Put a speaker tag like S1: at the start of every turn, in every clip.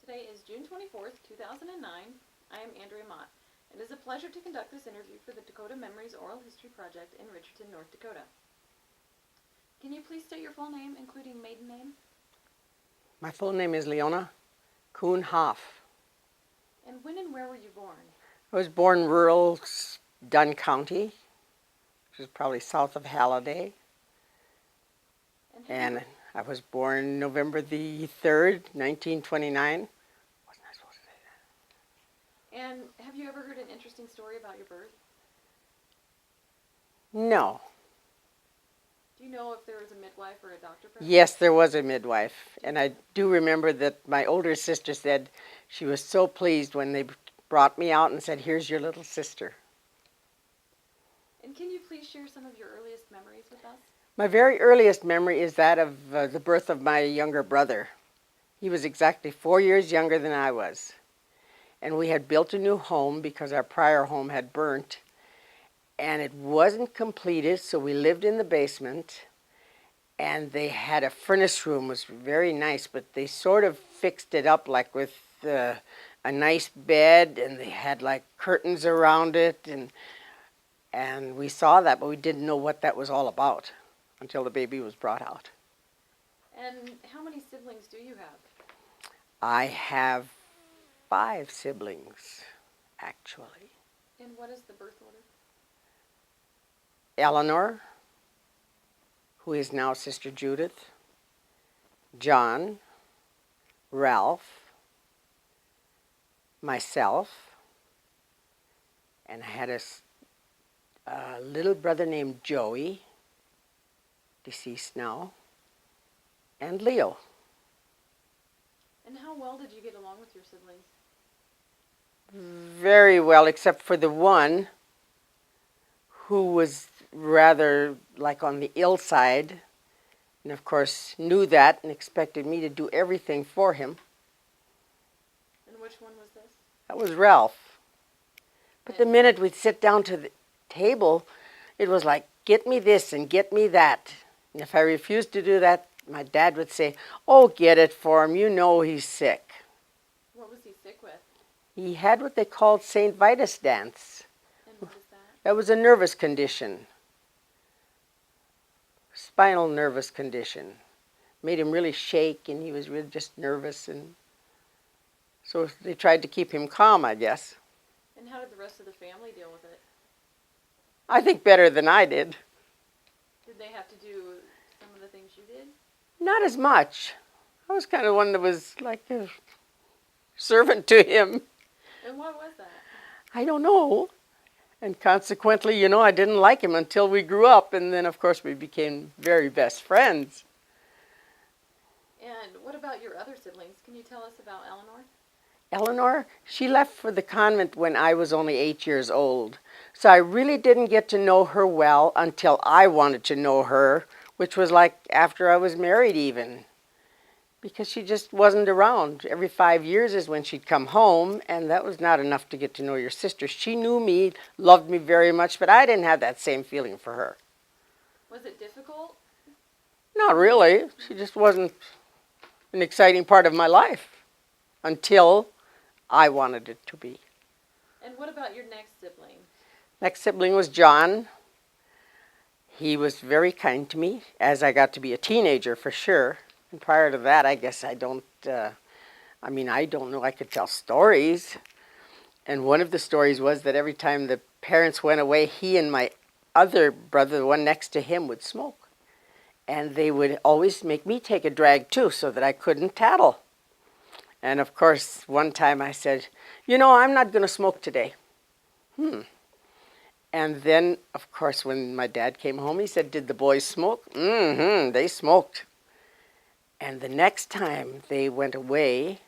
S1: Today is June 24th, 2009. I am Andrea Mott. It is a pleasure to conduct this interview for the Dakota Memories Oral History Project in Richardson, North Dakota. Can you please state your full name, including maiden name?
S2: My full name is Leona, Kuhn, Hoff.
S1: And when and where were you born?
S2: I was born rural Dunn County, which is probably south of Halliday. And I was born November the 3rd, 1929. Wasn't I supposed to say that?
S1: And have you ever heard an interesting story about your birth?
S2: No.
S1: Do you know if there was a midwife or a doctor present?
S2: Yes, there was a midwife. And I do remember that my older sister said she was so pleased when they brought me out and said, "Here's your little sister."
S1: And can you please share some of your earliest memories with us?
S2: My very earliest memory is that of the birth of my younger brother. He was exactly 4 years younger than I was. And we had built a new home because our prior home had burnt. And it wasn't completed, so we lived in the basement. And they had a furnace room, it was very nice, but they sort of fixed it up like with a nice bed, and they had like curtains around it. And we saw that, but we didn't know what that was all about until the baby was brought out.
S1: And how many siblings do you have?
S2: I have 5 siblings, actually.
S1: And what is the birth order?
S2: Eleanor, who is now Sister Judith, John, Ralph, myself, and I had a little brother named Joey, deceased now, and Leo.
S1: And how well did you get along with your siblings?
S2: Very well, except for the one who was rather like on the ill side, and of course knew that and expected me to do everything for him.
S1: And which one was this?
S2: That was Ralph. But the minute we'd sit down to the table, it was like, "Get me this and get me that." And if I refused to do that, my dad would say, "Oh, get it for him. You know he's sick."
S1: What was he sick with?
S2: He had what they called St. Vitus dance.
S1: And what is that?
S2: That was a nervous condition. Spinal nervous condition. Made him really shake, and he was really just nervous. And so they tried to keep him calm, I guess.
S1: And how did the rest of the family deal with it?
S2: I think better than I did.
S1: Did they have to do some of the things you did?
S2: Not as much. I was kind of one that was like a servant to him.
S1: And what was that?
S2: I don't know. And consequently, I didn't like him until we grew up. And then, of course, we became very best friends.
S1: And what about your other siblings? Can you tell us about Eleanor?
S2: Eleanor, she left for the convent when I was only 8 years old. So I really didn't get to know her well until I wanted to know her, which was like after I was married even. Because she just wasn't around. Every 5 years is when she'd come home, and that was not enough to get to know your sister. She knew me, loved me very much, but I didn't have that same feeling for her.
S1: Was it difficult?
S2: Not really. She just wasn't an exciting part of my life until I wanted it to be.
S1: And what about your next sibling?
S2: Next sibling was John. He was very kind to me as I got to be a teenager, for sure. And prior to that, I guess I don't know. I could tell stories. And one of the stories was that every time the parents went away, he and my other brother, the one next to him, would smoke. And they would always make me take a drag too, so that I couldn't tattle. And of course, one time I said, "I'm not going to smoke today." And then, of course, when my dad came home, he said, "Did the boys smoke?" They smoked. And the next time they went away,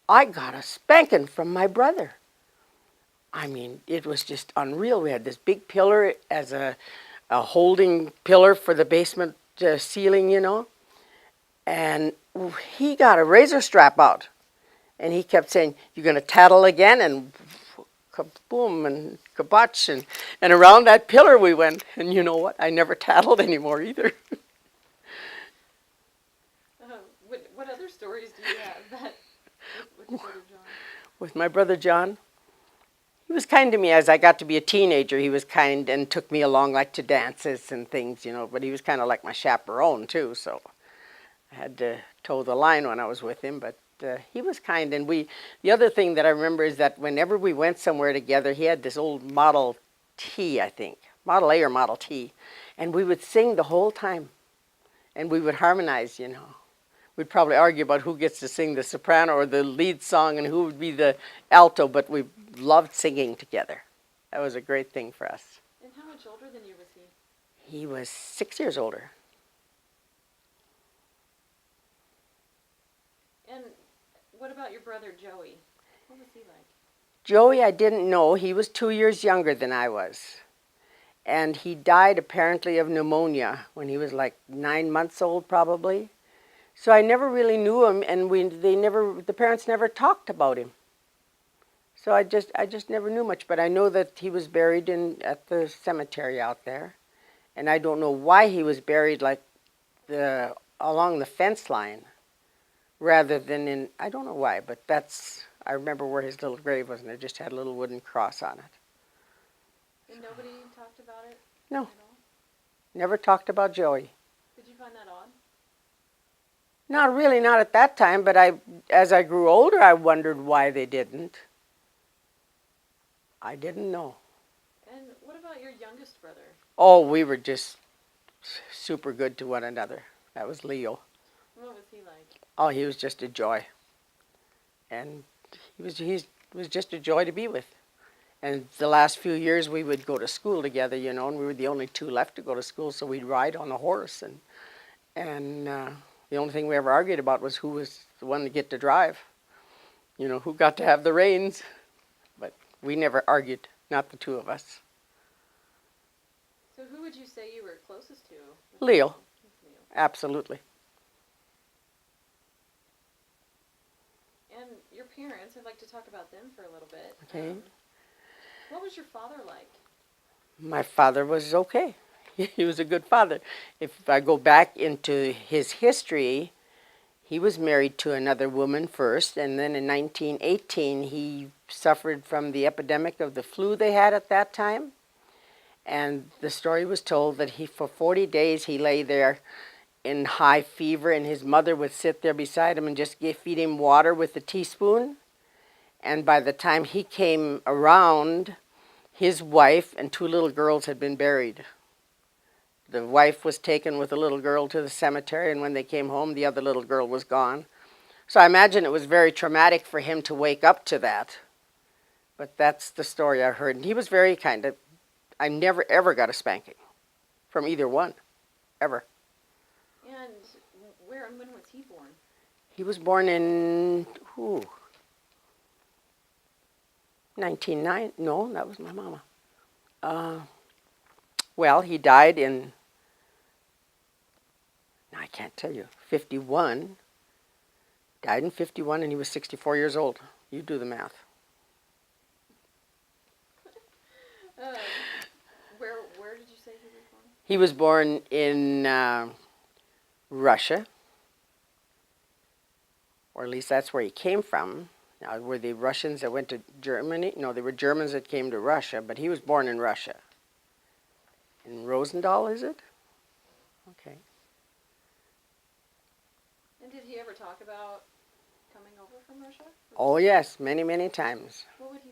S2: I got a spanking from my brother. It was just unreal. We had this big pillar as a holding pillar for the basement ceiling, And he got a razor strap out. And he kept saying, "You're going to tattle again?" And kaboom and kabotch. And around that pillar we went. And you know what? I never tattled anymore either.
S1: What other stories do you have that Brother John?
S2: With my brother John, he was kind to me as I got to be a teenager. He was kind and took me along like to dances and things, but he was kind of like my chaperone too, so I had to toe the line when I was with him, but he was kind. And the other thing that I remember is that whenever we went somewhere together, he had this old Model T, I think, Model A or Model T, and we would sing the whole time, and we would harmonize, We'd probably argue about who gets to sing the soprano or the lead song and who would be the alto, but we loved singing together. That was a great thing for us.
S1: And how much older than you was he?
S2: He was 6 years older.
S1: And what about your brother Joey? What was he like?
S2: Joey, I didn't know. He was 2 years younger than I was. And he died apparently of pneumonia when he was like 9 months old probably. So I never really knew him, and the parents never talked about him. So I just never knew much, but I know that he was buried at the cemetery out there. And I don't know why he was buried along the fence line rather than I don't know why, but I remember where his little grave was, and it just had a little wooden cross on it.
S1: And nobody talked about it?
S2: No.
S1: At all?
S2: Never talked about Joey.
S1: Did you find that odd?
S2: Not really, not at that time, but as I grew older, I wondered why they didn't. I didn't know.
S1: And what about your youngest brother?
S2: Oh, we were just super good to one another. That was Leo.
S1: What was he like?
S2: Oh, he was just a joy. And he was just a joy to be with. And the last few years we would go to school together, and we were the only two left to go to school, so we'd ride on a horse. And the only thing we ever argued about was who was the one to get to drive. Who got to have the reins. But we never argued, not the two of us.
S1: So who would you say you were closest to?
S2: Leo.
S1: Leo.
S2: Absolutely.
S1: And your parents, I'd like to talk about them for a little bit.
S2: Okay.
S1: What was your father like?
S2: My father was okay. He was a good father. If I go back into his history, he was married to another woman first, and then in 1918 he suffered from the epidemic of the flu they had at that time. And the story was told that for 40 days he lay there in high fever, and his mother would sit there beside him and just feed him water with a teaspoon. And by the time he came around, his wife and 2 little girls had been buried. The wife was taken with a little girl to the cemetery, and when they came home, the other little girl was gone. So I imagine it was very traumatic for him to wake up to that. But that's the story I heard. And he was very kind. I never, ever got a spanking from either one, ever.
S1: And where and when was he born?
S2: He was born in, 1909. No, that was my mama. Well, he died in, I can't tell you, 51. Died in 51, and he was 64 years old. You do the math.
S1: Where did you say he was born?
S2: He was born in Russia, or at least that's where he came from. Now, were they Russians that went to Germany? No, they were Germans that came to Russia, but he was born in Russia. In Rosendahl, is it? Okay.
S1: And did he ever talk about coming over from Russia?
S2: Oh, yes, many, many times.
S1: What would he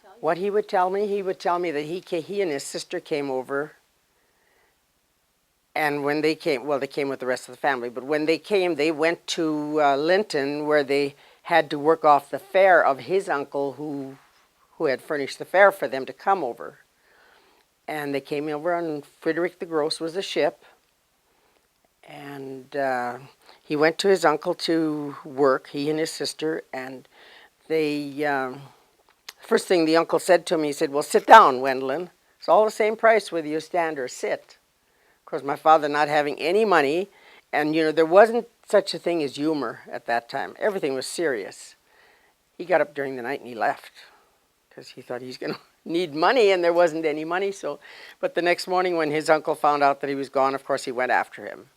S1: tell you?
S2: What he would tell me that he and his sister came over, and when they came, well, they came with the rest of the family, but when they came, they went to Linton, where they had to work off the fare of his uncle who had furnished the fare for them to come over. And they came over on Frederick the Gross was a ship, and he went to his uncle to work, he and his sister, and they, first thing the uncle said to me, he said, "Well, sit down, Wendolyn. It's all the same price whether you stand or sit." Of course, my father not having any money, and there wasn't such a thing as humor at that time. Everything was serious. He got up during the night and he left because he thought he's going to need money, and there wasn't any money. But the next morning when his uncle found out that he was gone, of course he went after him.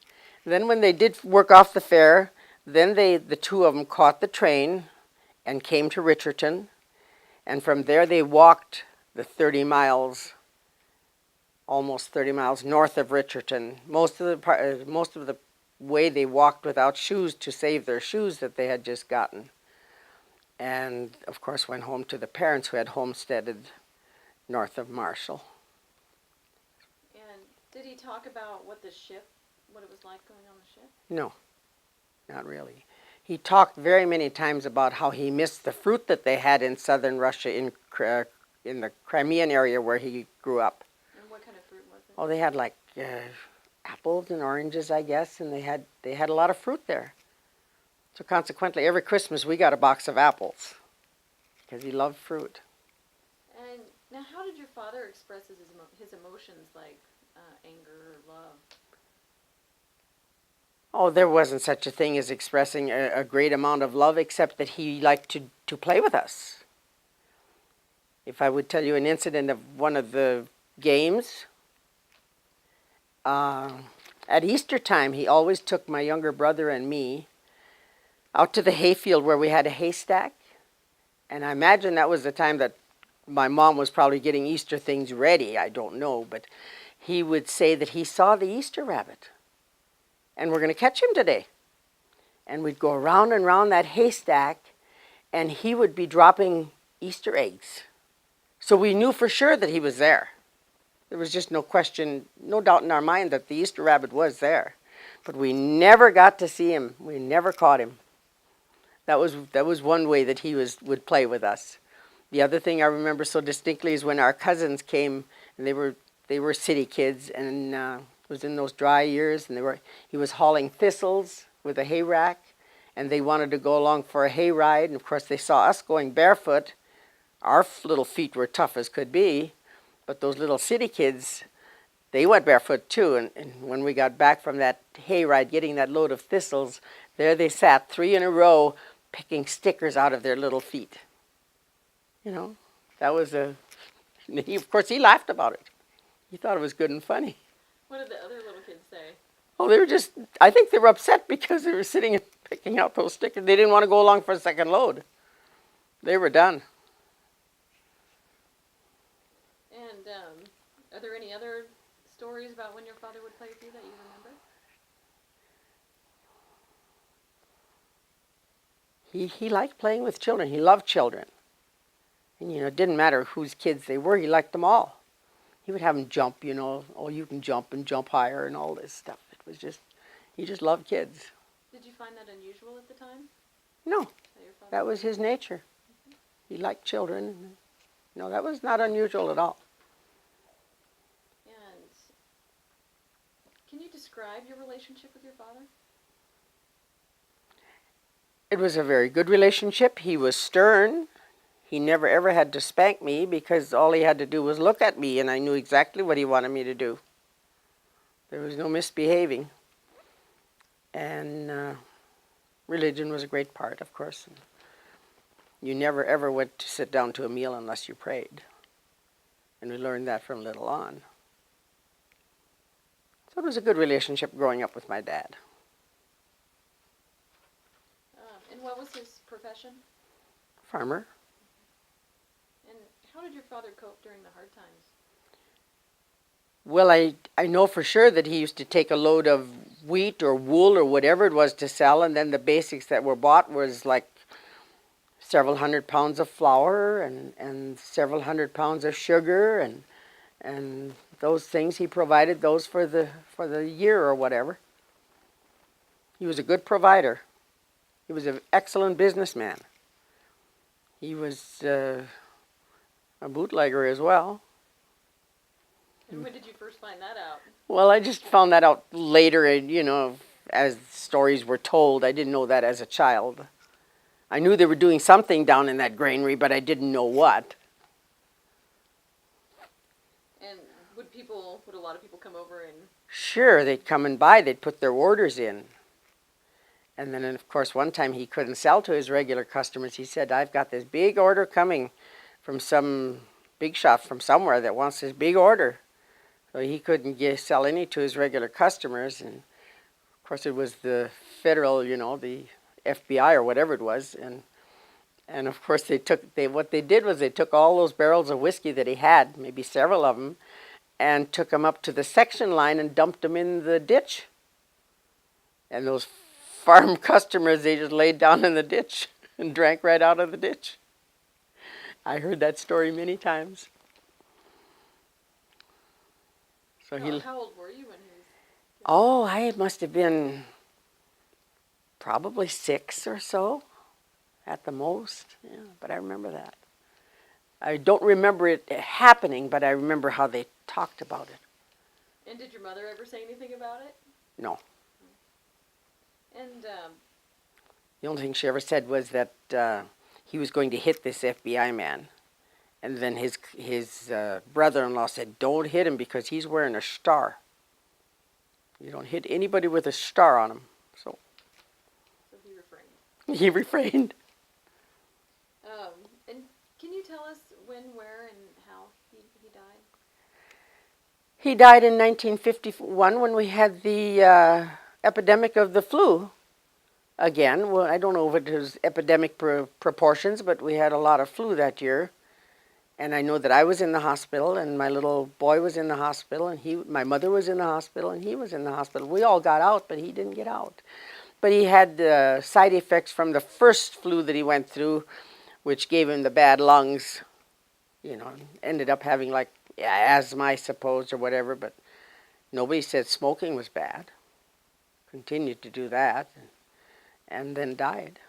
S2: Then when they did work off the fare, then the two of them caught the train and came to Richardson. And from there they walked the 30 miles, almost 30 miles north of Richardson. Most of the way they walked without shoes to save their shoes that they had just gotten. And of course went home to the parents who had homesteaded north of Marshall.
S1: And did he talk about what it was like going on the ship?
S2: No, not really. He talked very many times about how he missed the fruit that they had in southern Russia, in the Crimean area where he grew up.
S1: And what kind of fruit was it?
S2: Oh, they had like apples and oranges, I guess, and they had a lot of fruit there. So consequently, every Christmas we got a box of apples because he loved fruit.
S1: And now, how did your father express his emotions, like anger or love?
S2: Oh, there wasn't such a thing as expressing a great amount of love, except that he liked to play with us. If I would tell you an incident of one of the games, at Easter time, he always took my younger brother and me out to the hayfield where we had a haystack. And I imagine that was the time that my mom was probably getting Easter things ready. I don't know, but he would say that he saw the Easter rabbit. And we're going to catch him today. And we'd go around and around that haystack, and he would be dropping Easter eggs. So we knew for sure that he was there. There was just no question, no doubt in our mind that the Easter rabbit was there. But we never got to see him. We never caught him. That was one way that he would play with us. The other thing I remember so distinctly is when our cousins came, and they were city kids, and it was in those dry years, and he was hauling thistles with a hay rack, and they wanted to go along for a hay ride, and of course they saw us going barefoot. Our little feet were tough as could be, but those little city kids, they went barefoot too, and when we got back from that hay ride, getting that load of thistles, there they sat 3 in a row, picking stickers out of their little feet. You know, that was of course he laughed about it. He thought it was good and funny.
S1: What did the other little kids say?
S2: Oh, I think they were upset because they were sitting and picking out those stickers. They didn't want to go along for a second load. They were done.
S1: And are there any other stories about when your father would play with you that you remember?
S2: He liked playing with children. He loved children. And, it didn't matter whose kids they were. He liked them all. He would have them jump, oh, you can jump and jump higher and all this stuff. It was just, he just loved kids.
S1: Did you find that unusual at the time?
S2: No, that was his nature. Mm-hmm. He liked children. No, that was not unusual at all.
S1: And can you describe your relationship with your father?
S2: It was a very good relationship. He was stern. He never ever had to spank me because all he had to do was look at me and I knew exactly what he wanted me to do. There was no misbehaving. And religion was a great part, of course. You never ever went to sit down to a meal unless you prayed. And we learned that from little on. So it was a good relationship growing up with my dad.
S1: And what was his profession?
S2: Farmer.
S1: And how did your father cope during the hard times?
S2: Well, I know for sure that he used to take a load of wheat or wool or whatever it was to sell, and then the basics that were bought was like several 100 pounds of flour and several 100 pounds of sugar and those things. He provided those for the year or whatever. He was a good provider. He was an excellent businessman. He was a bootlegger as well.
S1: And when did you first find that out?
S2: Well, I just found that out later, as stories were told. I didn't know that as a child. I knew they were doing something down in that granary, but I didn't know what.
S1: And would a lot of people come over and...
S2: Sure, they'd come and buy. They'd put their orders in. And then, of course, one time he couldn't sell to his regular customers. He said, I've got this big order coming from some big shop from somewhere that wants this big order. So he couldn't sell any to his regular customers. And, of course, it was the federal, the FBI or whatever it was. And of course what they did was they took all those barrels of whiskey that he had, maybe several of them, and took them up to the section line and dumped them in the ditch. And those farm customers, they just laid down in the ditch and drank right out of the ditch. I heard that story many times. So
S1: How old were you when he was?
S2: Oh, I must have been probably 6 or so at the most. Yeah, but I remember that. I don't remember it happening, but I remember how they talked about it.
S1: And did your mother ever say anything about it?
S2: No.
S1: And
S2: The only thing she ever said was that he was going to hit this FBI man. And then his brother-in-law said, don't hit him because he's wearing a star. You don't hit anybody with a star on him. So
S1: he refrained.
S2: he refrained.
S1: And can you tell us when, where, and how he died?
S2: He died in 1951 when we had the epidemic of the flu again. Well, I don't know if it was epidemic proportions, but we had a lot of flu that year. And I know that I was in the hospital, and my little boy was in the hospital, and my mother was in the hospital, and he was in the hospital. We all got out, but he didn't get out. But he had side effects from the first flu that he went through, which gave him the bad lungs. You know, ended up having like asthma, I suppose, or whatever. But nobody said smoking was bad. Continued to do that, and then died.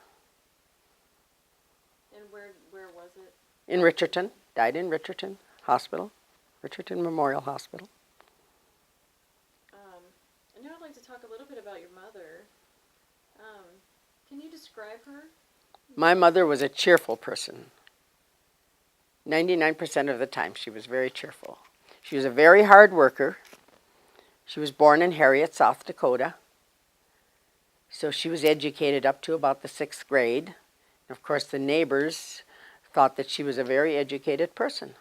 S1: And where was it?
S2: In Richardson. Died in Richardson Hospital, Richardson Memorial Hospital.
S1: And now I'd like to talk a little bit about your mother. Can you describe her?
S2: My mother was a cheerful person. 99% of the time she was very cheerful. She was a very hard worker. She was born in Harriet, South Dakota. So she was educated up to about the 6th grade. And of course the neighbors thought that she was a very educated person.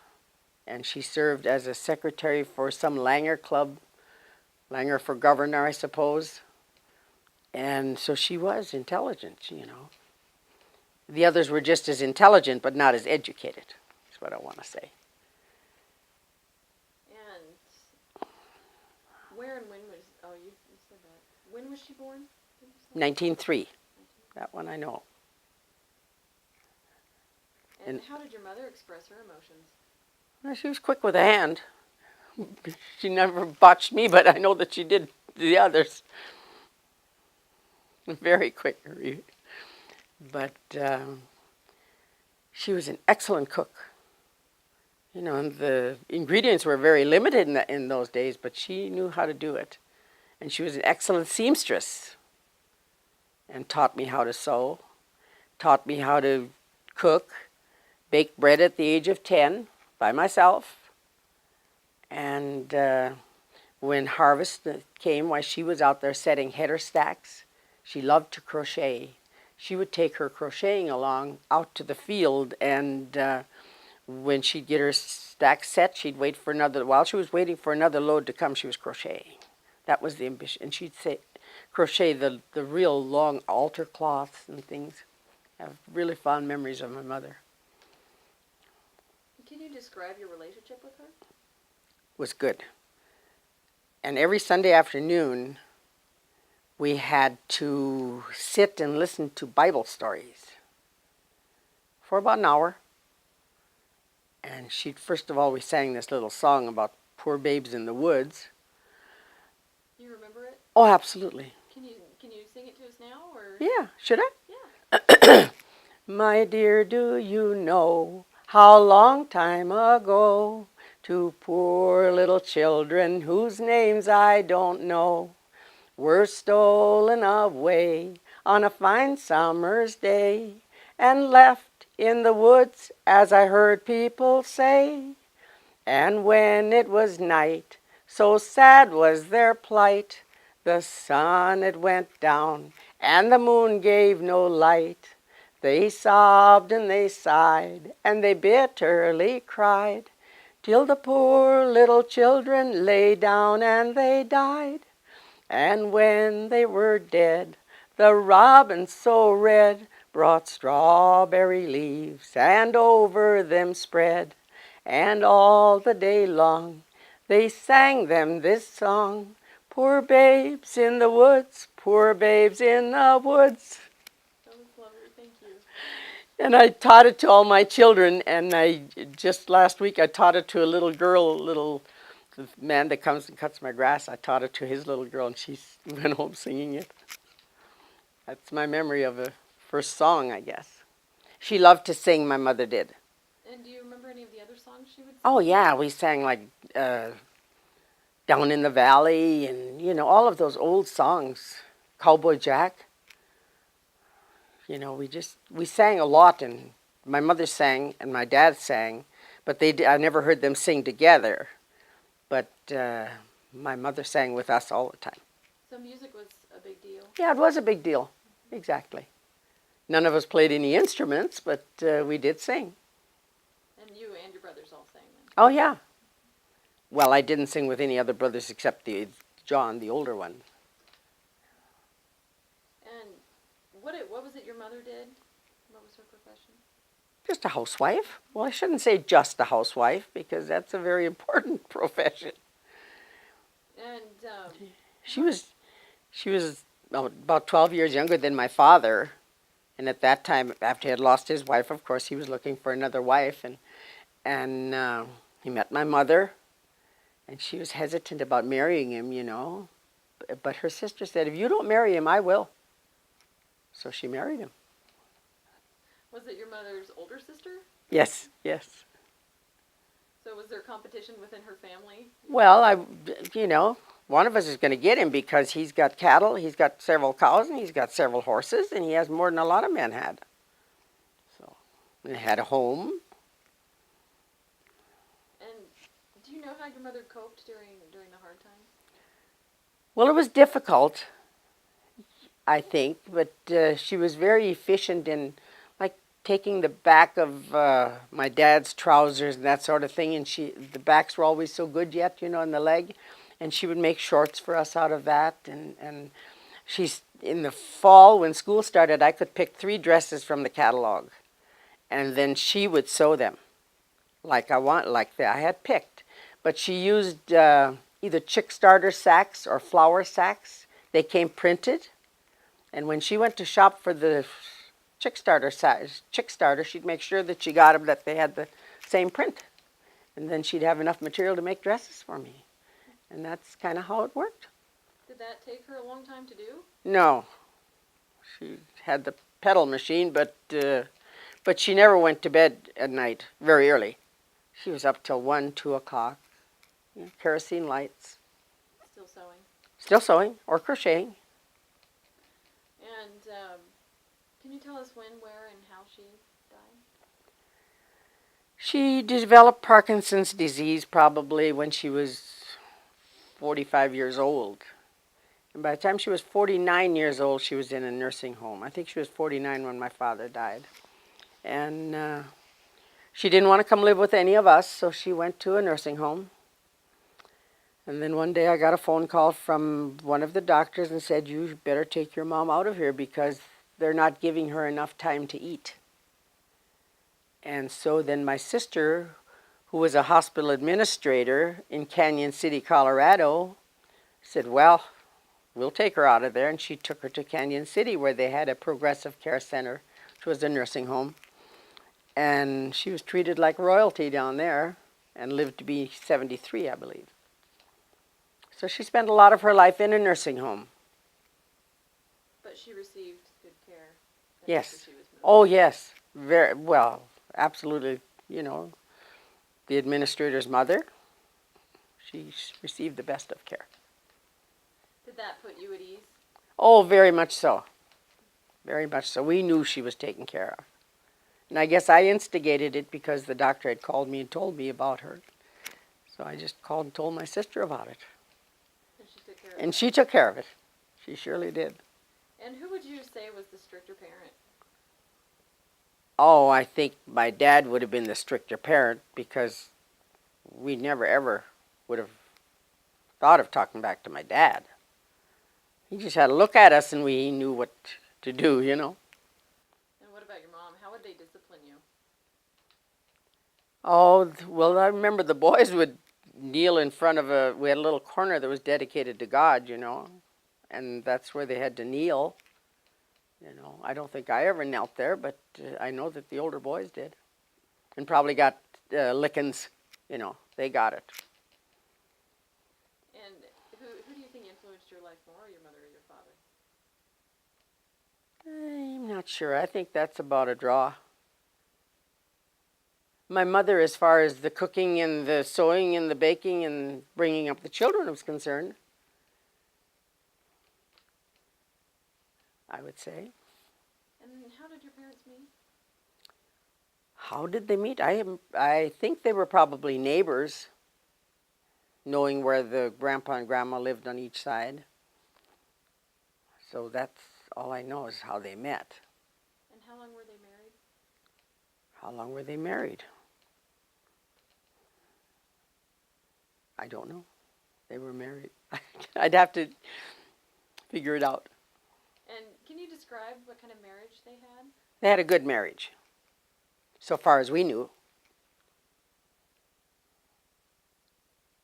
S2: And she served as a secretary for some Langer club, Langer for governor, I suppose. And so she was intelligent, you know. The others were just as intelligent, but not as educated, is what I want to say.
S1: And where and when was, you said that. When was she born?
S2: 1903. That one I know.
S1: And how did your mother express her emotions?
S2: Well, she was quick with a hand. She never botched me, but I know that she did the others. Very quick. But she was an excellent cook. You know, and the ingredients were very limited in those days, but she knew how to do it. And she was an excellent seamstress and taught me how to sew, taught me how to cook, baked bread at the age of 10 by myself. And when harvest came, while she was out there setting header stacks, she loved to crochet. She would take her crocheting along out to the field, and when she'd get her stack set, she'd wait for another. While she was waiting for another load to come, she was crocheting. That was the ambition. And she'd crochet the real long altar cloths and things. I have really fond memories of my mother.
S1: Can you describe your relationship with her?
S2: Was good. And every Sunday afternoon, we had to sit and listen to Bible stories for about an hour. And first of all, we sang this little song about poor babes in the woods.
S1: Do you remember it?
S2: Oh, absolutely.
S1: Can you sing it to us now, or?
S2: Yeah, should I?
S1: Yeah.
S2: My dear, do you know how long time ago, two poor little children whose names I don't know were stolen away on a fine summer's day and left in the woods, as I heard people say. And when it was night, so sad was their plight, the sun it went down and the moon gave no light. They sobbed and they sighed and they bitterly cried, till the poor little children lay down and they died. And when they were dead, the robin so red brought strawberry leaves and over them spread, and all the day long they sang them this song. Poor babes in the woods, poor babes in the woods.
S1: That was lovely, thank you.
S2: And I taught it to all my children, and just last week I taught it to a little girl, the man that comes and cuts my grass. I taught it to his little girl, and she went home singing it. That's my memory of a first song, I guess. She loved to sing, my mother did.
S1: And do you remember any of the other songs she would sing?
S2: Oh yeah, we sang like Down in the Valley, and all of those old songs. Cowboy Jack. We sang a lot, and my mother sang and my dad sang, but I never heard them sing together. But my mother sang with us all the time.
S1: So music was a big deal?
S2: Yeah, it was a big deal. Exactly. None of us played any instruments, but we did sing.
S1: And you and your brothers all sang then?
S2: Oh, yeah. Well, I didn't sing with any other brothers except John, the older one.
S1: And what was it your mother did? What was her profession?
S2: Just a housewife. Well, I shouldn't say just a housewife, because that's a very important profession.
S1: And
S2: She was about 12 years younger than my father, and at that time, after he had lost his wife, of course, he was looking for another wife, and he met my mother, and she was hesitant about marrying him, but her sister said, if you don't marry him, I will. So she married him.
S1: was it your mother's older sister?
S2: Yes.
S1: So was there competition within her family?
S2: Well, one of us is going to get him because he's got cattle, he's got several cows, and he's got several horses, and he has more than a lot of men had. So, he had a home.
S1: And do you know how your mother coped during the hard times?
S2: Well, it was difficult, I think, but she was very efficient in, like, taking the back of my dad's trousers and that sort of thing, and the backs were always so good yet, in the leg, and she would make shorts for us out of that, and she's, in the fall when school started, I could pick 3 dresses from the catalog, and then she would sew them, like I had picked, but she used either chick starter sacks or flour sacks. They came printed, and when she went to shop for the chick starter, she'd make sure that she got them, that they had the same print. And then she'd have enough material to make dresses for me. And that's kind of how it worked.
S1: Did that take her a long time to do?
S2: No. She had the pedal machine, but she never went to bed at night very early. She was up till 1, 2 o'clock. Kerosene lights.
S1: Still sewing?
S2: Still sewing or crocheting.
S1: And can you tell us when, where, and how she died?
S2: She developed Parkinson's disease probably when she was 45 years old. And by the time she was 49 years old, she was in a nursing home. I think she was 49 when my father died. And she didn't want to come live with any of us, so she went to a nursing home. And then one day I got a phone call from one of the doctors and said, you better take your mom out of here because they're not giving her enough time to eat. And so then my sister, who was a hospital administrator in Canyon City, Colorado, said, well, we'll take her out of there. And she took her to Canyon City, where they had a progressive care center, which was a nursing home. And she was treated like royalty down there and lived to be 73, I believe. So she spent a lot of her life in a nursing home.
S1: But she received good care.
S2: Yes.
S1: After she was moved.
S2: Oh, yes. Very well, absolutely. The administrator's mother, she received the best of care.
S1: Did that put you at ease?
S2: Oh, very much so. Very much so. We knew she was taken care of. And I guess I instigated it because the doctor had called me and told me about her. So I just called and told my sister about it.
S1: And she took care of it?
S2: And she took care of it. She surely did.
S1: And who would you say was the stricter parent?
S2: Oh, I think my dad would have been the stricter parent because we never ever would have thought of talking back to my dad. He just had to look at us and we knew what to do,
S1: And your mom? How would they discipline you?
S2: Oh, well, I remember the boys would kneel in front of we had a little corner that was dedicated to God, and that's where they had to kneel. I don't think I ever knelt there, but I know that the older boys did. And probably got lickings, they got it.
S1: And who do you think influenced your life more, your mother or your father?
S2: I'm not sure. I think that's about a draw. My mother, as far as the cooking and the sewing and the baking and bringing up the children was concerned, I would say.
S1: And how did your parents meet?
S2: How did they meet? I think they were probably neighbors, knowing where the grandpa and grandma lived on each side. So that's all I know is how they met.
S1: And how long were they married?
S2: How long were they married? I don't know. They were married. I'd have to figure it out.
S1: And can you describe what kind of marriage they had?
S2: They had a good marriage, so far as we knew.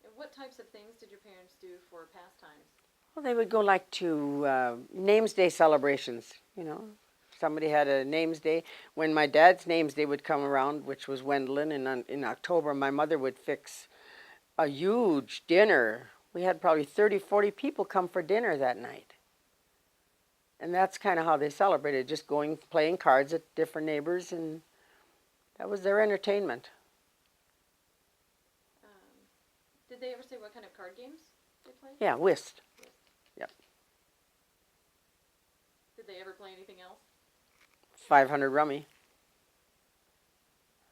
S1: And what types of things did your parents do for pastimes?
S2: Well, they would go like to Names Day celebrations, Somebody had a Names Day. When my dad's Names Day would come around, which was Wendland, in October, my mother would fix a huge dinner. We had probably 30, 40 people come for dinner that night. And that's kind of how they celebrated, just playing cards at different neighbors, and that was their entertainment.
S1: Did they ever say what kind of card games they played?
S2: Yeah, whist. Yep.
S1: Did they ever play anything else?
S2: 500 rummy.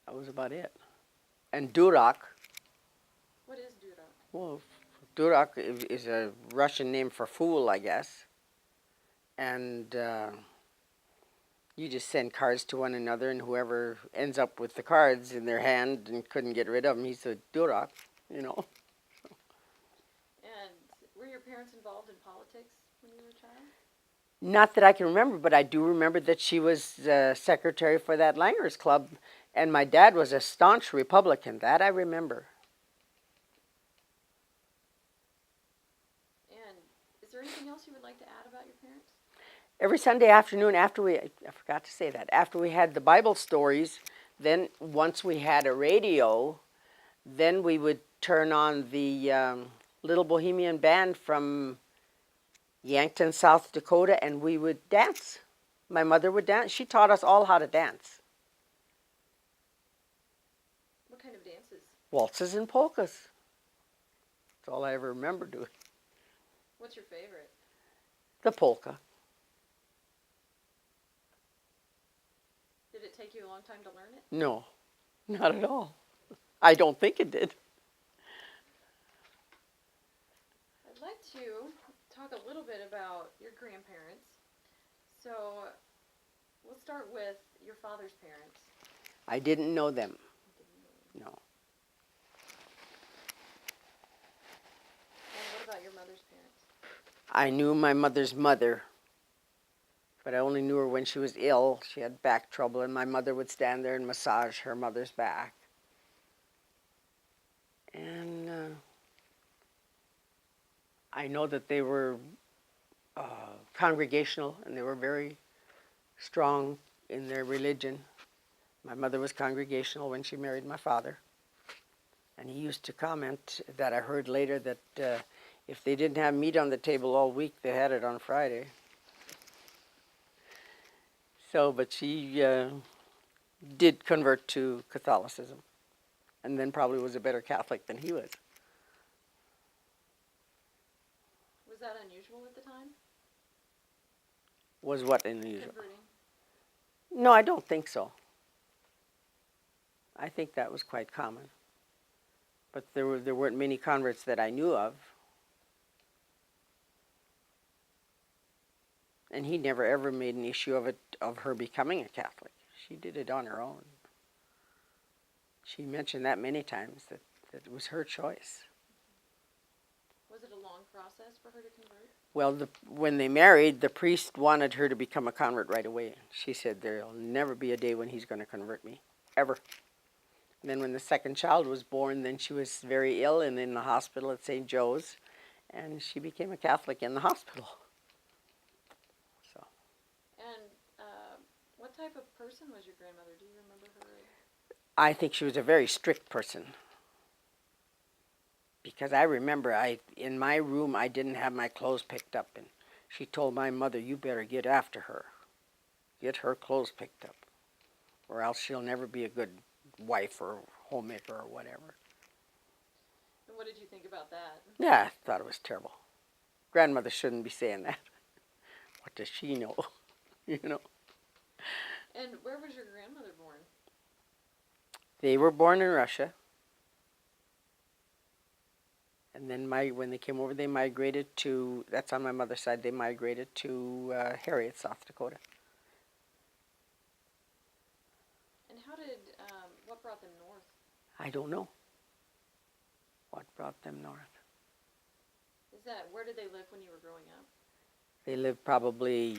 S2: That was about it. And durak.
S1: What is durak?
S2: Well, durak is a Russian name for fool, I guess. And you just send cards to one another, and whoever ends up with the cards in their hand and couldn't get rid of them, he's a durak,
S1: And were your parents involved in politics when you were a child?
S2: Not that I can remember, but I do remember that she was secretary for that Langers Club, and my dad was a staunch Republican. That I remember.
S1: And is there anything else you would like to add about your parents?
S2: Every Sunday afternoon I forgot to say that, after we had the Bible stories, then once we had a radio, then we would turn on the Little Bohemian Band from Yankton, South Dakota, and we would dance. My mother would dance. She taught us all how to dance.
S1: What kind of dances?
S2: Waltzes and polkas. That's all I ever remember doing.
S1: What's your favorite?
S2: The polka.
S1: Did it take you a long time to learn it?
S2: No, not at all. I don't think it did.
S1: I'd like to talk a little bit about your grandparents. So we'll start with your father's parents.
S2: I didn't know them. No.
S1: And what about your mother's parents?
S2: I knew my mother's mother, but I only knew her when she was ill. She had back trouble, and my mother would stand there and massage her mother's back. And I know that they were congregational, and they were very strong in their religion. My mother was congregational when she married my father. And he used to comment that I heard later that if they didn't have meat on the table all week, they had it on Friday. So, but she did convert to Catholicism, and then probably was a better Catholic than he was.
S1: Was that unusual at the time?
S2: Was what unusual?
S1: Converting?
S2: No, I don't think so. I think that was quite common. But there weren't many converts that I knew of. And he never ever made an issue of her becoming a Catholic. She did it on her own. She mentioned that many times, that it was her choice.
S1: Was it a long process for her to convert?
S2: Well, when they married, the priest wanted her to become a convert right away. She said, there'll never be a day when he's going to convert me, ever. And then when the second child was born, then she was very ill and in the hospital at St. Joe's, and she became a Catholic in the hospital. So.
S1: And what type of person was your grandmother? Do you remember her?
S2: I think she was a very strict person. Because I remember in my room I didn't have my clothes picked up, and she told my mother, you better get after her. Get her clothes picked up, or else she'll never be a good wife or homemaker or whatever.
S1: And what did you think about that?
S2: Yeah, I thought it was terrible. Grandmother shouldn't be saying that. What does she know? You know.
S1: And where was your grandmother born?
S2: They were born in Russia. And then when they came over, they migrated to, that's on my mother's side, they migrated to Harriet, South Dakota.
S1: And what brought them north?
S2: I don't know what brought them north.
S1: Where did they live when you were growing up?
S2: They lived probably,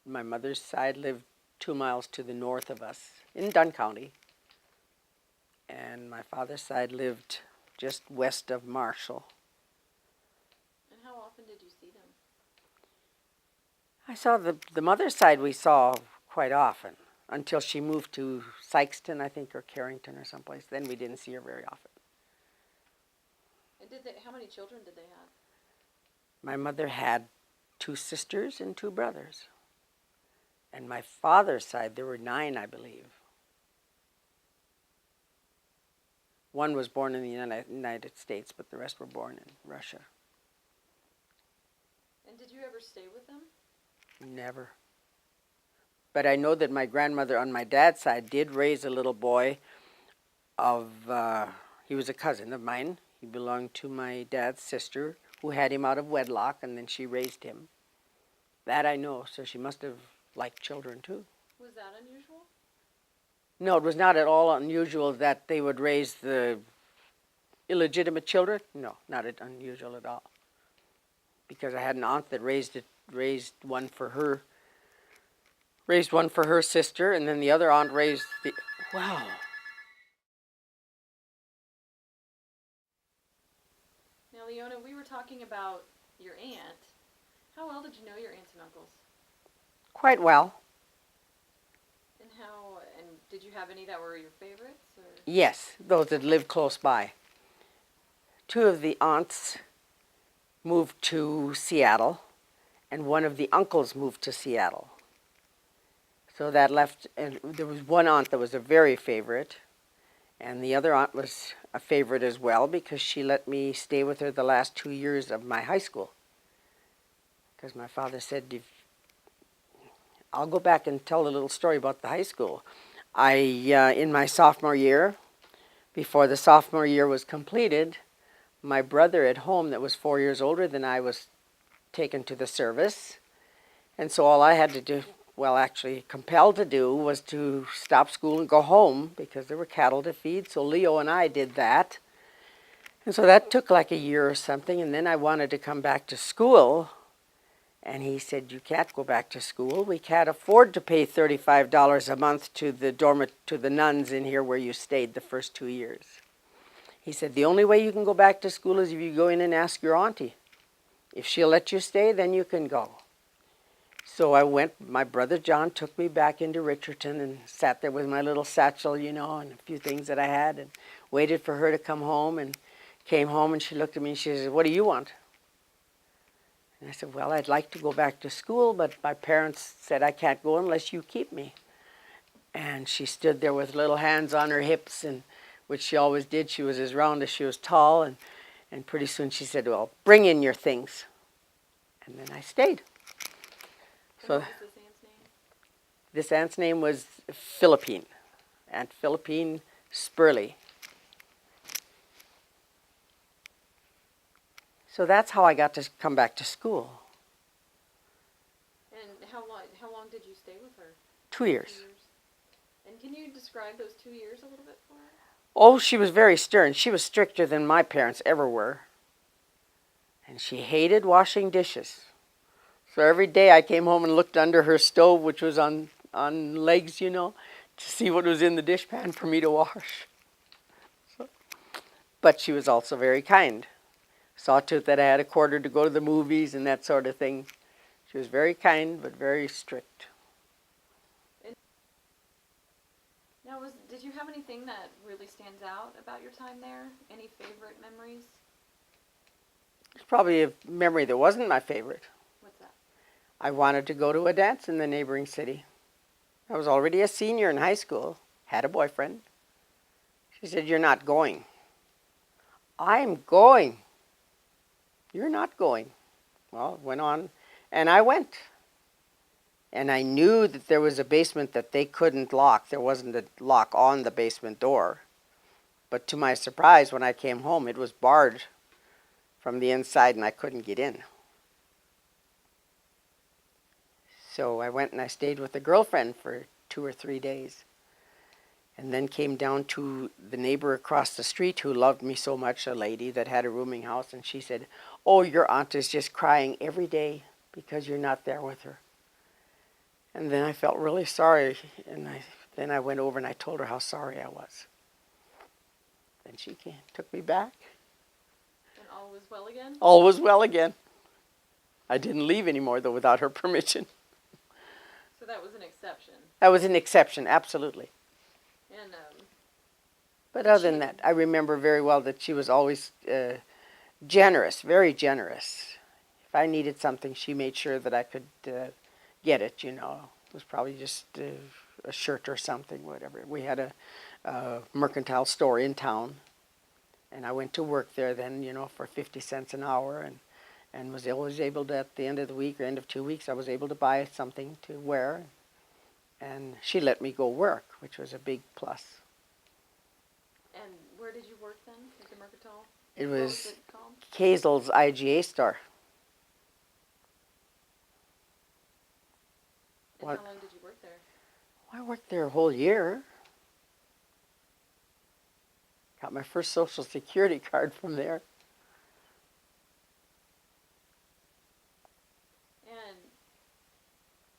S2: my mother's side lived 2 miles to the north of us in Dunn County. And my father's side lived just west of Marshall.
S1: And how often did you see them?
S2: I saw the mother's side we saw quite often until she moved to Sykeston, I think, or Carrington or someplace. Then we didn't see her very often.
S1: And how many children did they have?
S2: My mother had 2 sisters and 2 brothers. And my father's side, there were 9, I believe. One was born in the United States, but the rest were born in Russia.
S1: And did you ever stay with them?
S2: Never. But I know that my grandmother on my dad's side did raise a little boy he was a cousin of mine. He belonged to my dad's sister, who had him out of wedlock, and then she raised him. That I know, so she must have liked children too.
S1: Was that unusual?
S2: No, it was not at all unusual that they would raise the illegitimate children. No, not unusual at all. Because I had an aunt that raised one for her sister, and then the other aunt raised the. Wow.
S1: Now, Leona, we were talking about your aunt. How well did you know your aunts and uncles?
S2: Quite well.
S1: And did you have any that were your favorites? Or?
S2: Yes, those that lived close by. 2 of the aunts moved to Seattle, and one of the uncles moved to Seattle. So that left, and there was one aunt that was a very favorite, and the other aunt was a favorite as well because she let me stay with her the last 2 years of my high school. Because my father said, I'll go back and tell a little story about the high school. In my sophomore year, before the sophomore year was completed, my brother at home that was 4 years older than I was taken to the service. And so all I had to do, well, actually compelled to do, was to stop school and go home because there were cattle to feed. So Leo and I did that. And so that took like a year or something. And then I wanted to come back to school. And he said, you can't go back to school. We can't afford to pay $35 a month to the nuns in here where you stayed the first 2 years. He said, the only way you can go back to school is if you go in and ask your auntie. If she'll let you stay, then you can go. So I went, my brother John took me back into Richardson and sat there with my little satchel, and a few things that I had, and waited for her to come home, and came home, and she looked at me and she said, what do you want? And I said, well, I'd like to go back to school, but my parents said I can't go unless you keep me. And she stood there with little hands on her hips, and which she always did. She was as round as she was tall, and pretty soon she said, well, bring in your things. And then I stayed. So
S1: what was this aunt's name?
S2: This aunt's name was Philippine, Aunt Philippine Spurley. So that's how I got to come back to school.
S1: And how long did you stay with her?
S2: 2 years.
S1: 2 years. And can you describe those 2 years a little bit for us?
S2: Oh, she was very stern. She was stricter than my parents ever were. And she hated washing dishes. So every day I came home and looked under her stove, which was on legs, you know, to see what was in the dishpan for me to wash. So, but she was also very kind. Saw to it that I had a quarter to go to the movies and that sort of thing. She was very kind, but very strict.
S1: Now, did you have anything that really stands out about your time there? Any favorite memories?
S2: It's probably a memory that wasn't my favorite.
S1: What's that?
S2: I wanted to go to a dance in the neighboring city. I was already a senior in high school, had a boyfriend. She said, "You're not going." "I'm going." "You're not going." Well, it went on, and I went. And I knew that there was a basement that they couldn't lock. There wasn't a lock on the basement door. But to my surprise, when I came home, it was barred from the inside and I couldn't get in. So I went and I stayed with a girlfriend for 2 or 3 days. And then came down to the neighbor across the street who loved me so much, a lady that had a rooming house. And she said, "Oh, your aunt is just crying every day because you're not there with her." And then I felt really sorry, and then I went over and I told her how sorry I was. Then she took me back.
S1: And all was well again?
S2: All was well again. I didn't leave anymore, though, without her permission.
S1: So that was an exception.
S2: That was an exception, absolutely.
S1: And
S2: but other than that, I remember very well that she was always generous, very generous. If I needed something, she made sure that I could get it, you know. It was probably just a shirt or something, whatever. We had a mercantile store in town, and I went to work there then, you know, for 50 cents an hour, and was always able to, at the end of the week or end of 2 weeks, I was able to buy something to wear, and she let me go work, which was a big plus.
S1: And where did you work then at the mercantile?
S2: It
S1: What
S2: was
S1: it called?
S2: Kazel's IGA store.
S1: And
S2: What?
S1: how long did you work there?
S2: I worked there a whole year. Got my first Social Security card from there.
S1: And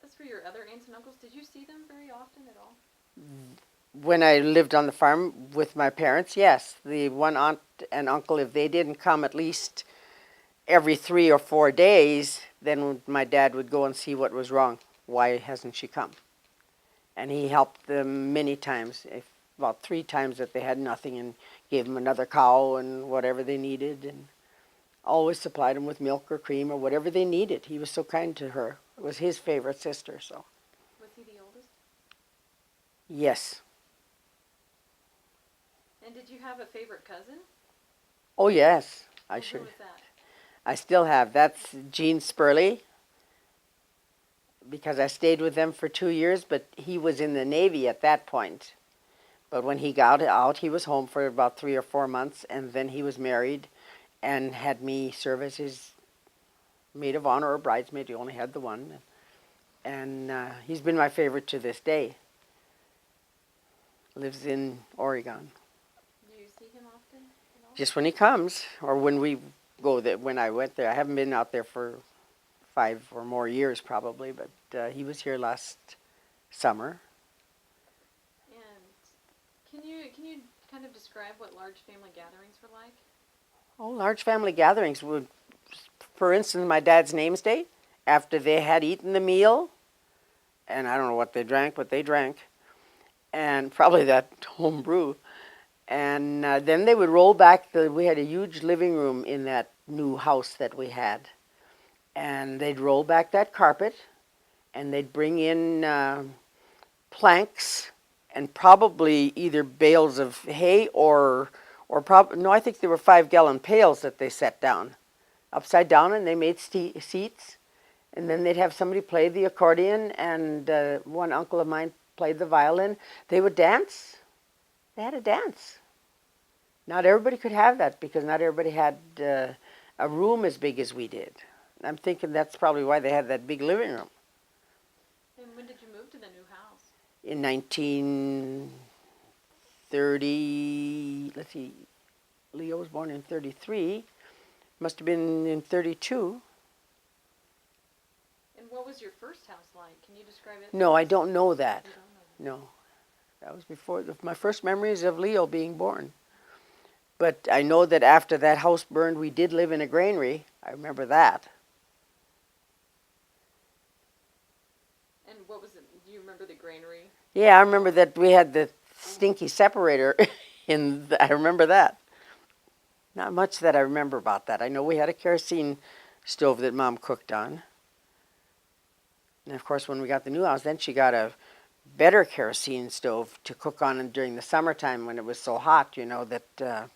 S1: as for your other aunts and uncles, did you see them very often at all?
S2: When I lived on the farm with my parents, yes. The one aunt and uncle, if they didn't come at least every 3 or 4 days, then my dad would go and see what was wrong. Why hasn't she come? And he helped them many times, about 3 times that they had nothing, and gave them another cow and whatever they needed, and always supplied them with milk or cream or whatever they needed. He was so kind to her. It was his favorite sister, so.
S1: Was he the oldest?
S2: Yes.
S1: And did you have a favorite cousin?
S2: Oh, yes. I
S1: Who
S2: sure.
S1: was that?
S2: I still have. That's Gene Spurley, because I stayed with them for 2 years, but he was in the Navy at that point. But when he got out, he was home for about 3 or 4 months, and then he was married and had me serve as his maid of honor or bridesmaid. He only had the one. And he's been my favorite to this day. Lives in Oregon.
S1: Do you see him often at all?
S2: Just when he comes, or when we go there. When I went there, I haven't been out there for 5 or more years probably, but he was here last summer.
S1: And can you kind of describe what large family gatherings were like?
S2: Oh, large family gatherings would, for instance, my dad's name's day, after they had eaten the meal, and I don't know what they drank, but they drank, and probably that home brew. And then they would roll back, we had a huge living room in that new house that we had. And they'd roll back that carpet, and they'd bring in planks and probably either bales of hay or no, I think there were 5-gallon pails that they set down, upside down, and they made seats. And then they'd have somebody play the accordion, and one uncle of mine played the violin. They would dance. They had a dance. Not everybody could have that because not everybody had a room as big as we did. I'm thinking that's probably why they had that big living room.
S1: And when did you move to the new house?
S2: In 1930, let's see, Leo was born in 33. Must have been in 32.
S1: And what was your first house like? Can you describe it?
S2: No, I don't know that.
S1: You don't know.
S2: No. That was before my first memories of Leo being born. But I know that after that house burned, we did live in a granary. I remember that.
S1: And what was it? Do you remember the granary?
S2: Yeah, I remember that we had the stinky separator I remember that. Not much that I remember about that. I know we had a kerosene stove that Mom cooked on. And of course, when we got the new house, then she got a better kerosene stove to cook on during the summertime when it was so hot, that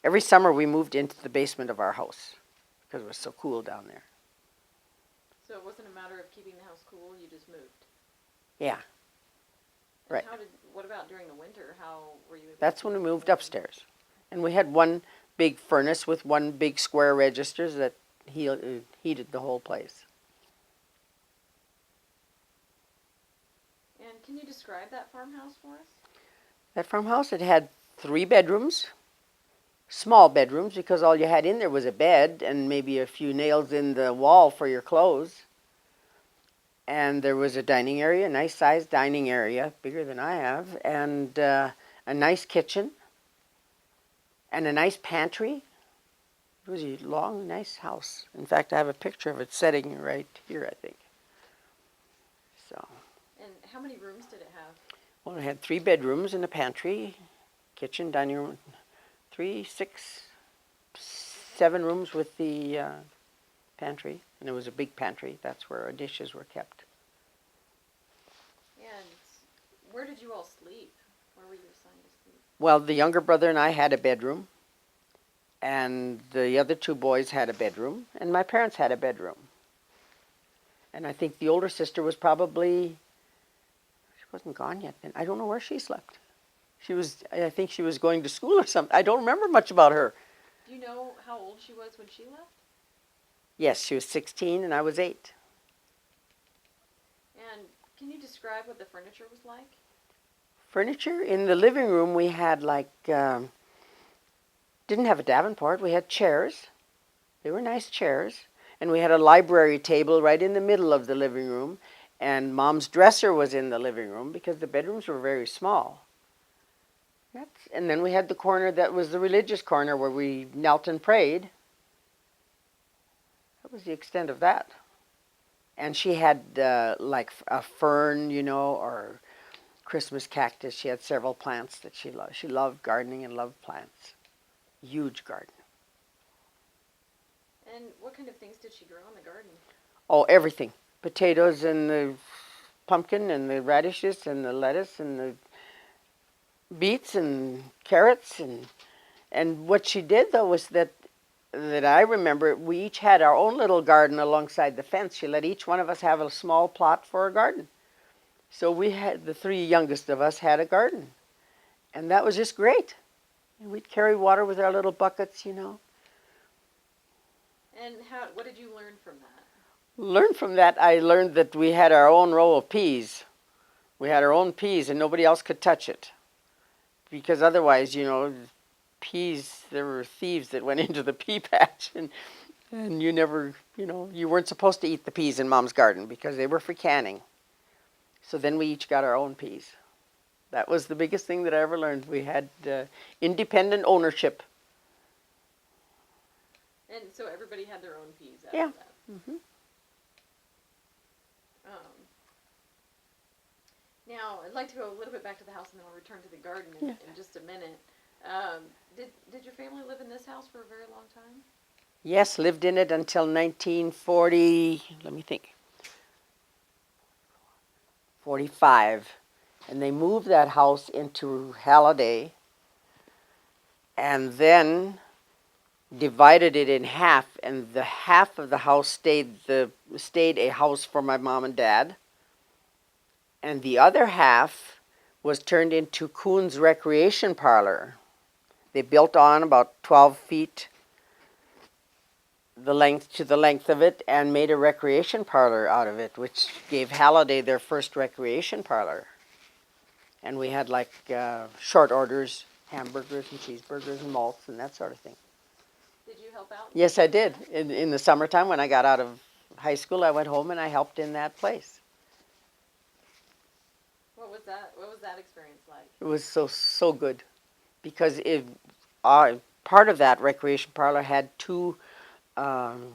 S2: every summer we moved into the basement of our house because it was so cool down there.
S1: So it wasn't a matter of keeping the house cool, you just moved?
S2: Yeah.
S1: And
S2: Right.
S1: What about during the winter? How were you able
S2: That's
S1: to
S2: when we
S1: keep it
S2: moved
S1: warm?
S2: upstairs. And we had one big furnace with one big square register that heated the whole place.
S1: And can you describe that farmhouse for us?
S2: That farmhouse, it had 3 bedrooms, small bedrooms, because all you had in there was a bed and maybe a few nails in the wall for your clothes. And there was a dining area, a nice sized dining area, bigger than I have, and a nice kitchen, and a nice pantry. It was a long, nice house. In fact, I have a picture of it sitting right here, I think. So,
S1: And how many rooms did it have?
S2: well, it had 3 bedrooms and a pantry, kitchen, dining room, 3, 6, 7 rooms with the pantry, and it was a big pantry. That's where our dishes were kept.
S1: And where did you all sleep? Where were you assigned to sleep?
S2: Well, the younger brother and I had a bedroom, and the other 2 boys had a bedroom, and my parents had a bedroom. And I think the older sister was probably, she wasn't gone yet then. I don't know where she slept. I think she was going to school or something. I don't remember much about her.
S1: Do you know how old she was when she left?
S2: Yes, she was 16 and I was 8.
S1: And can you describe what the furniture was like?
S2: Furniture in the living room, we had didn't have a Davenport. We had chairs. They were nice chairs. And we had a library table right in the middle of the living room. And Mom's dresser was in the living room because the bedrooms were very small. And then we had the corner that was the religious corner where we knelt and prayed. That was the extent of that. And she had like a fern, or Christmas cactus. She had several plants that she loved. She loved gardening and loved plants. Huge garden.
S1: And what kind of things did she grow in the garden?
S2: Oh, everything. Potatoes and the pumpkin and the radishes and the lettuce and the beets and carrots. And what she did, though, was that I remember, we each had our own little garden alongside the fence. She let each one of us have a small plot for a garden. So we had, the 3 youngest of us had a garden. And that was just great. And we'd carry water with our little buckets,
S1: And what did you learn from that?
S2: Learned from that, I learned that we had our own row of peas. We had our own peas and nobody else could touch it. Because otherwise, peas, there were thieves that went into the pea patch and you never, you weren't supposed to eat the peas in Mom's garden because they were for canning. So then we each got our own peas. That was the biggest thing that I ever learned. We had independent ownership.
S1: And so everybody had their own peas after
S2: Yeah.
S1: that.
S2: Mm-hmm.
S1: Now, I'd like to go a little bit back to the house and then I'll return to the garden in just a minute. Did your family live in this house for a very long time?
S2: Yes, lived in it until 1940, let me think, 45. And they moved that house into Halliday and then divided it in half, and the half of the house stayed a house for my mom and dad, and the other half was turned into Kuhn's recreation parlor. They built on about 12 feet the length of it and made a recreation parlor out of it, which gave Halliday their first recreation parlor. And we had short orders, hamburgers and cheeseburgers and malts and that sort of thing.
S1: Did you help out?
S2: Yes, I did. In the summertime when I got out of high school, I went home and I helped in that place.
S1: What was that? What was that experience like?
S2: It was so good because part of that recreation parlor had two um,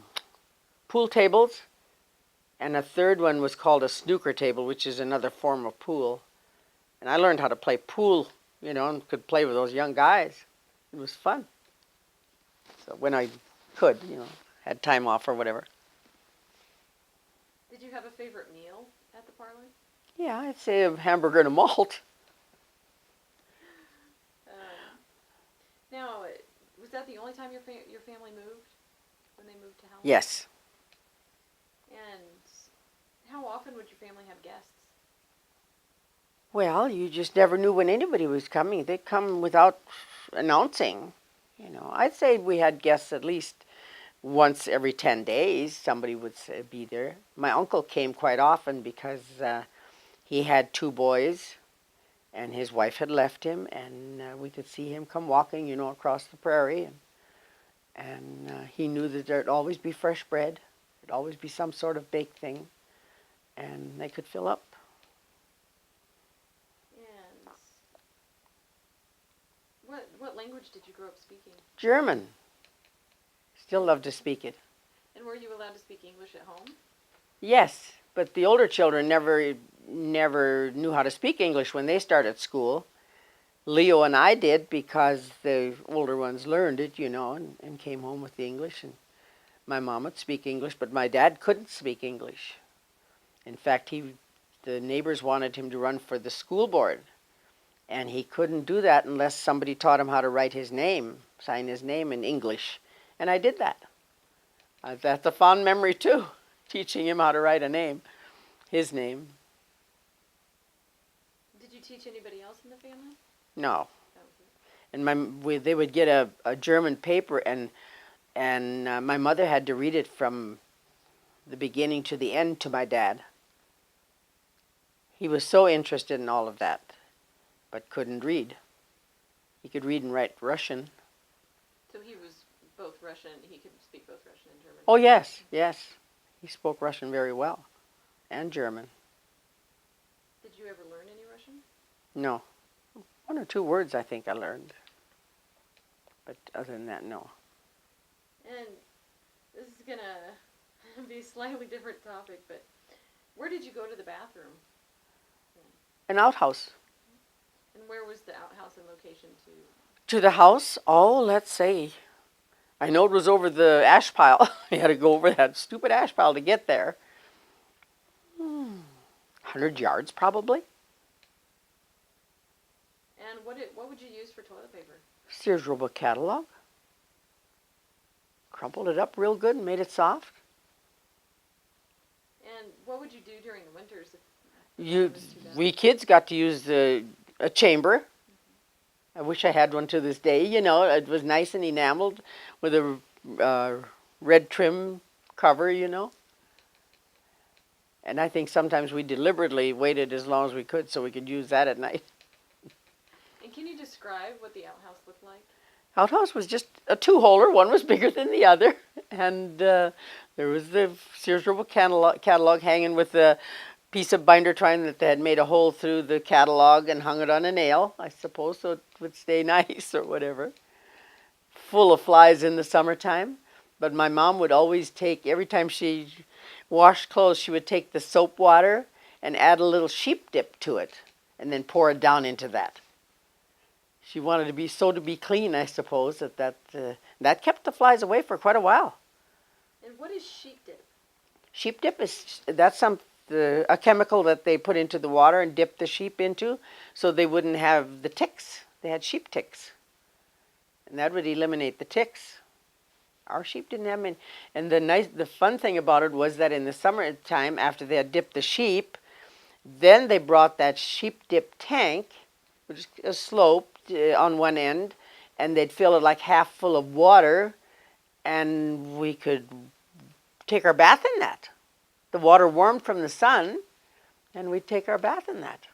S2: pool tables, and a third one was called a snooker table, which is another form of pool. And I learned how to play pool, and could play with those young guys. It was fun. So when I could, had time off or whatever.
S1: Did you have a favorite meal at the parlor?
S2: Yeah, I'd say a hamburger and a malt.
S1: Now, was that the only time your family moved? When they moved to Helen?
S2: Yes.
S1: And how often would your family have guests?
S2: Well, you just never knew when anybody was coming. They'd come without announcing. I'd say we had guests at least once every 10 days. Somebody would be there. My uncle came quite often because he had two boys, and his wife had left him, and we could see him come walking, across the prairie. And he knew that there'd always be fresh bread. There'd always be some sort of baked thing, and they could fill up.
S1: And what language did you grow up speaking?
S2: German. Still love to speak it.
S1: And were you allowed to speak English at home?
S2: Yes, but the older children never knew how to speak English when they started school. Leo and I did because the older ones learned it, and came home with the English. And my mom would speak English, but my dad couldn't speak English. In fact, the neighbors wanted him to run for the school board, and he couldn't do that unless somebody taught him how to write his name, sign his name in English. And I did that. That's a fond memory too, teaching him how to write a name, his name.
S1: Did you teach anybody else in the family?
S2: No. And they would get a German paper, and my mother had to read it from the beginning to the end to my dad. He was so interested in all of that, but couldn't read. He could read and write Russian.
S1: So he was both Russian, he could speak both Russian and German?
S2: Oh, yes. He spoke Russian very well, and German.
S1: Did you ever learn any Russian?
S2: No. 1 or 2 words I think I learned. But other than that, no.
S1: And this is going to be a slightly different topic, but where did you go to the bathroom?
S2: An outhouse.
S1: And where was the outhouse in location to?
S2: To the house? Oh, let's see. I know it was over the ash pile. You had to go over that stupid ash pile to get there. 100 yards probably.
S1: And what would you use for toilet paper?
S2: Sears Roebuck catalog. Crumpled it up real good and made it soft.
S1: And what would you do during the winters?
S2: We kids got to use a chamber. I wish I had one to this day. It was nice and enameled with a red trim cover, And I think sometimes we deliberately waited as long as we could so we could use that at night.
S1: And can you describe what the outhouse looked like?
S2: Outhouse was just a 2-holer. One was bigger than the other. And there was the Sears Roebuck catalog hanging with a piece of binder twine that they had made a hole through the catalog and hung it on a nail, I suppose, so it would stay nice or whatever. Full of flies in the summertime. But my mom would always every time she washed clothes, she would take the soap water and add a little sheep dip to it and then pour it down into that. She wanted to be clean, I suppose, that kept the flies away for quite a while.
S1: And what is sheep dip?
S2: Sheep dip that's a chemical that they put into the water and dip the sheep into so they wouldn't have the ticks. They had sheep ticks. And that would eliminate the ticks. Our sheep didn't have any. And the fun thing about it was that in the summertime, after they had dipped the sheep, then they brought that sheep dip tank, which is a slope on one end, and they'd fill it like half full of water, and we could take our bath in that. The water warmed from the sun, and we'd take our bath in that.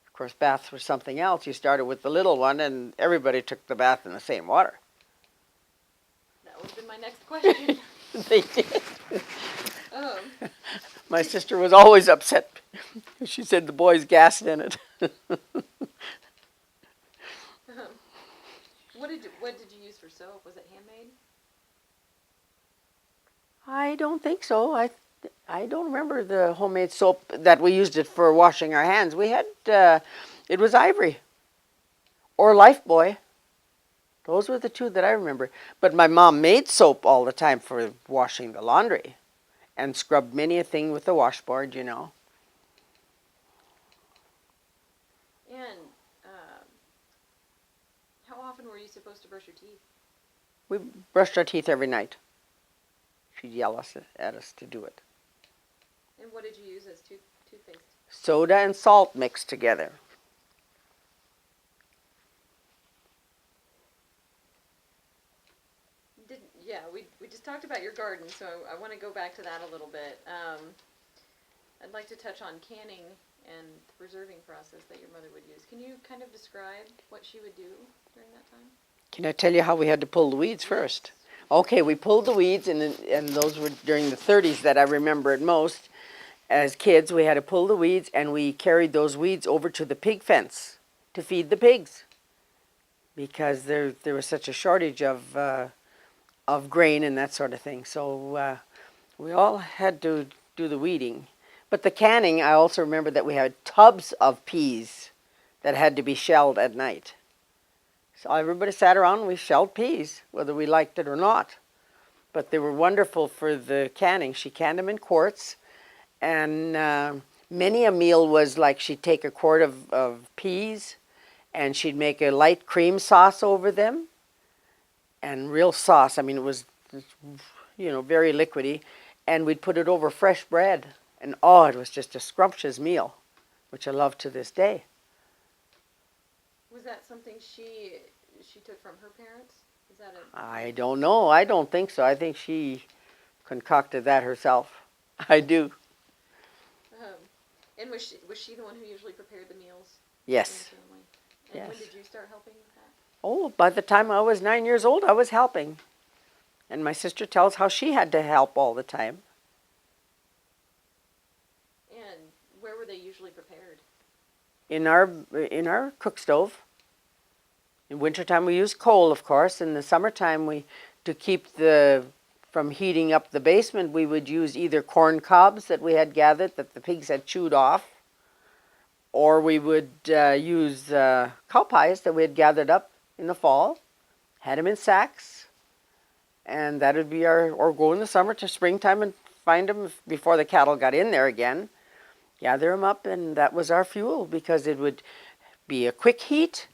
S2: Of course, baths were something else. You started with the little one, and everybody took the bath in the same water.
S1: my next question.
S2: They did.
S1: Um,
S2: My sister was always upset. She said the boys gassed in it.
S1: what did you use for soap? Was it handmade?
S2: I don't think so. I don't remember the homemade soap that we used it for washing our hands. We had it was Ivory or Lifebuoy. Those were the two that I remember. But my mom made soap all the time for washing the laundry and scrubbed many a thing with the washboard, you know.
S1: And how often were you supposed to brush your teeth?
S2: We brushed our teeth every night. She'd yell at us to do it.
S1: And what did you use as toothpaste?
S2: Soda and salt mixed together.
S1: We just talked about your garden, so I want to go back to that a little bit. I'd like to touch on canning and the preserving process that your mother would use. Can you kind of describe what she would do during that time?
S2: Can I tell you how we had to pull the weeds first? Okay, we pulled the weeds, and those were during the 30s that I remember it most. As kids, we had to pull the weeds, and we carried those weeds over to the pig fence to feed the pigs because there was such a shortage of grain and that sort of thing. So we all had to do the weeding. But the canning, I also remember that we had tubs of peas that had to be shelled at night. So everybody sat around and we shelled peas, whether we liked it or not. But they were wonderful for the canning. She canned them in quarts, and many a meal was like she'd take a quart of peas and she'd make a light cream sauce over them. And real sauce, I mean, it was, very liquidy. And we'd put it over fresh bread. And oh, it was just a scrumptious meal, which I love to this day.
S1: Was that something she took from her parents? Is that
S2: I don't know. I don't think so. I think she concocted that herself. I do.
S1: And was she the one who usually prepared the meals?
S2: Yes.
S1: In the family? And
S2: Yes.
S1: when did you start helping with that?
S2: Oh, by the time I was 9 years old, I was helping. And my sister tells how she had to help all the time.
S1: And where were they usually prepared?
S2: In our cook stove. In wintertime we used coal, of course. In the summertime to keep from heating up the basement, we would use either corn cobs that we had gathered that the pigs had chewed off, or we would use cow pies that we had gathered up in the fall, had them in sacks, and that would be or go in the summer to springtime and find them before the cattle got in there again, gather them up, and that was our fuel because it would be a quick heat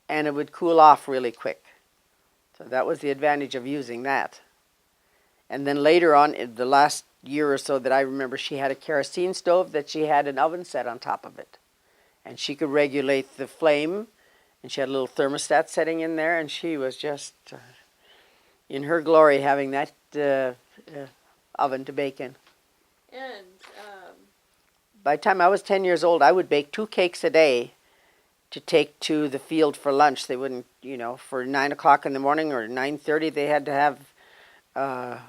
S2: and it would cool off really quick. So that was the advantage of using that. And then later on, in the last year or so that I remember, she had a kerosene stove that she had an oven set on top of it. And she could regulate the flame, and she had a little thermostat setting in there, and she was just in her glory having that oven to bake in.
S1: And
S2: by the time I was 10 years old, I would bake 2 cakes a day to take to the field for lunch. They wouldn't, for 9 o'clock in the morning or 9:30, they had to have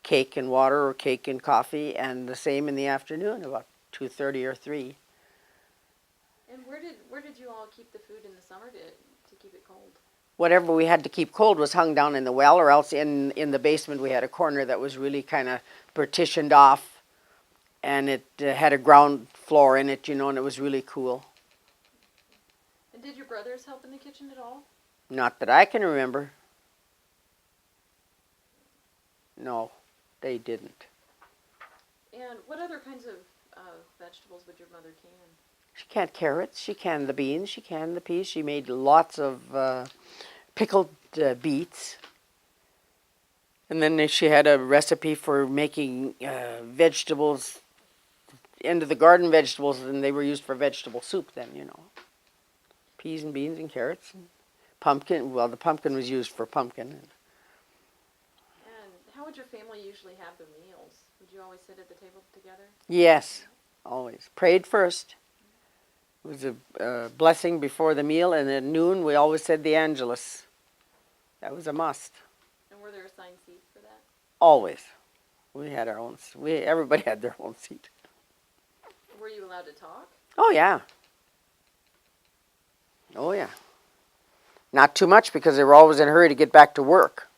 S2: cake and water or cake and coffee, and the same in the afternoon, about 2:30 or 3.
S1: And where did you all keep the food in the summer to keep it cold?
S2: Whatever we had to keep cold was hung down in the well, or else in the basement we had a corner that was really kind of partitioned off, and it had a ground floor in it, and it was really cool.
S1: And did your brothers help in the kitchen at all?
S2: Not that I can remember. No, they didn't.
S1: And what other kinds of vegetables would your mother can?
S2: She canned carrots, she canned the beans, she canned the peas. She made lots of pickled beets. And then she had a recipe for making vegetables, into the garden vegetables, and they were used for vegetable soup then, Peas and beans and carrots. And pumpkin, well, the pumpkin was used for pumpkin.
S1: And how would your family usually have their meals? Would you always sit at the table together?
S2: Yes, always. Prayed first. It was a blessing before the meal, and at noon we always said the Angelus. That was a must.
S1: And were there assigned seats for that?
S2: Always. We had our own. Everybody had their own seat.
S1: Were you allowed to talk?
S2: Oh yeah. Oh yeah. Not too much because they were always in a hurry to get back to work.